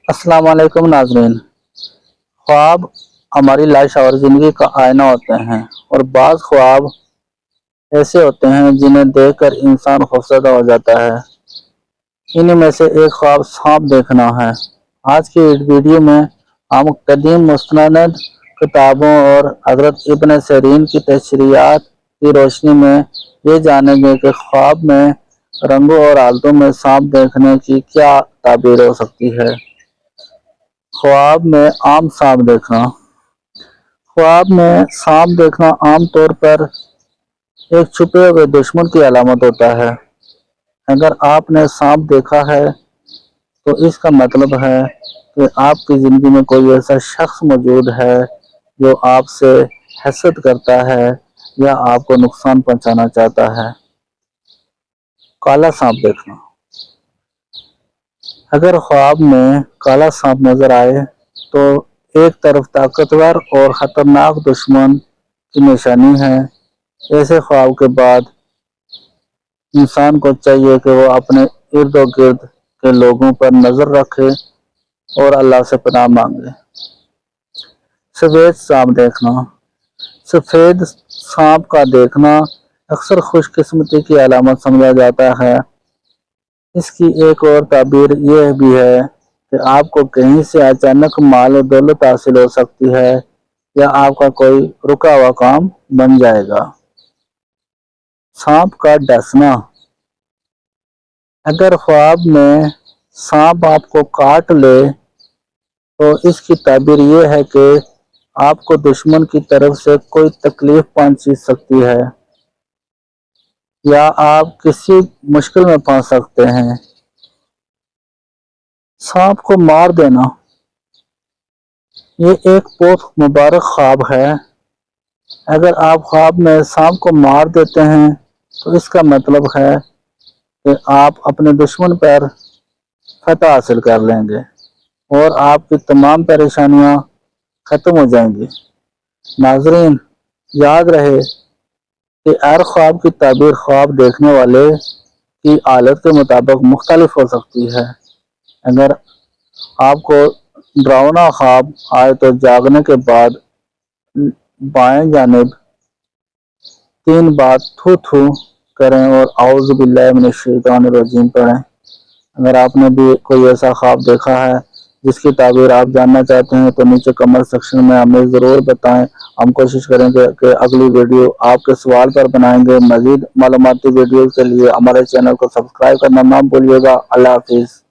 السلام علیکم ناظرین۔ خواب ہماری لاشعور زندگی کا آئینہ ہوتے ہیں، اور بعض خواب ایسے ہوتے ہیں جنہیں دیکھ کر انسان خوفزدہ ہو جاتا ہے۔ انہی میں سے ایک خواب سانپ دیکھنا ہے۔ آج کی ویڈیو میں ہم قدیم مستند کتابوں اور حضرت ابن سیرین کی تشریحات کی روشنی میں یہ جانیں گے کہ خواب میں رنگوں اور حالتوں میں سانپ دیکھنے کی کیا تعبیر ہو سکتی ہے۔ خواب میں عام سانپ دیکھنا۔ خواب میں سانپ دیکھنا عام طور پر ایک چھپے ہوئے دشمن کی علامت ہوتا ہے۔ اگر آپ نے سانپ دیکھا ہے تو اس کا مطلب ہے کہ آپ کی زندگی میں کوئی ایسا شخص موجود ہے جو آپ سے حسد کرتا ہے یا آپ کو نقصان پہنچانا چاہتا ہے۔ کالا سانپ دیکھنا۔ اگر خواب میں کالا سانپ نظر آئے تو ایک طرف طاقتور اور خطرناک دشمن کی نشانی ہے۔ ایسے خواب کے بعد انسان کو چاہیے کہ وہ اپنے ارد گرد کے لوگوں پر نظر رکھے اور اللہ سے پناہ مانگے۔ سفید سانپ دیکھنا۔ سفید سانپ کا دیکھنا اکثر خوش قسمتی کی علامت سمجھا جاتا ہے۔ اس کی ایک اور تعبیر یہ بھی ہے کہ آپ کو کہیں سے اچانک مال و دولت حاصل ہو سکتی ہے یا آپ کا کوئی رکا ہوا کام بن جائے گا۔ سانپ کا ڈسنا۔ اگر خواب میں سانپ آپ کو کاٹ لے تو اس کی تعبیر یہ ہے کہ آپ کو دشمن کی طرف سے کوئی تکلیف پہنچ سکتی ہے یا آپ کسی مشکل میں پھنس سکتے ہیں۔ سانپ کو مار دینا۔ یہ ایک بہت مبارک خواب ہے۔ اگر آپ خواب میں سانپ کو مار دیتے ہیں تو اس کا مطلب ہے کہ آپ اپنے دشمن پر فتح حاصل کر لیں گے اور آپ کی تمام پریشانیاں ختم ہو جائیں گی۔ ناظرین، یاد رہے کہ ہر خواب کی تعبیر خواب دیکھنے والے کی حالت کے مطابق مختلف ہو سکتی ہے۔ اگر آپ کو ڈراؤنا خواب آئے تو جاگنے کے بعد بائیں جانب 3 بار تھو تھو کریں اور اعوذ باللہ من الشیطان الرجیم پڑھیں۔ اگر آپ نے بھی کوئی ایسا خواب دیکھا ہے جس کی تعبیر آپ جاننا چاہتے ہیں تو نیچے کمنٹ سیکشن میں ہمیں ضرور بتائیں۔ ہم کوشش کریں گے کہ اگلی ویڈیو آپ کے سوال پر بنائیں گے۔ مزید معلوماتی ویڈیوز کے لیے ہمارے چینل کو سبسکرائب کرنا نہ بھولیے گا۔ اللہ حافظ۔